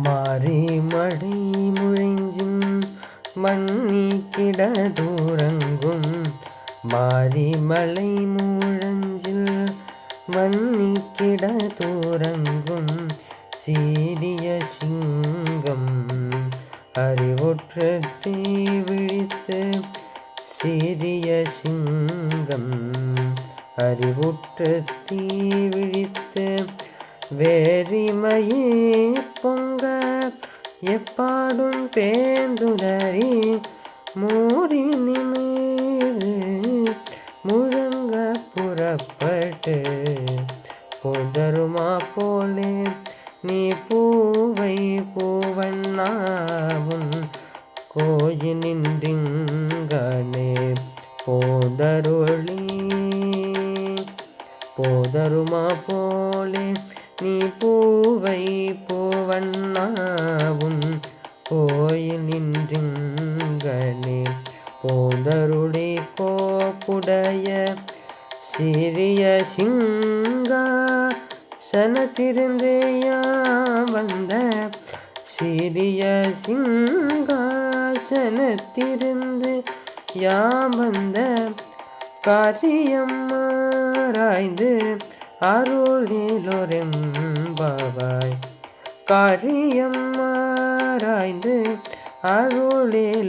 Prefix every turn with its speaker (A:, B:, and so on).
A: மாரி மழை முழைஞ்சின் மண்ணி கிடதுறங்கும் மாரி மலை முழஞ்சில் மண்ணி கிடதுறங்கும் சீரிய சிங்கம் அறிவுற்று தீ விழித்து சீரிய சிங்கம் அறிவுற்று தீ விழித்து வேரிமையே பொங்க எப்பாடும் பேந்துடறி மூடி நிமிர்ந்து முழங்க புறப்பட்டு புதருமா போலே நீ பூவை பூவண்ணாவும் கோயில் நின்றிங்கனே போதருளி போதருமா போலே நீ பூவை பூவண்ணாவும் கோயில் நின்றிங்கனே போதருளி கோப்புடைய சிறிய சிங்கா சனத்திருந்தே வந்த சிறிய சிங்காசனத்திருந்து வந்த காரியம் ஆராய்ந்து அருளிலொரெம்பாவாய் காரியம் ஆராய்ந்து அருளிலொரெம்பாவாய்.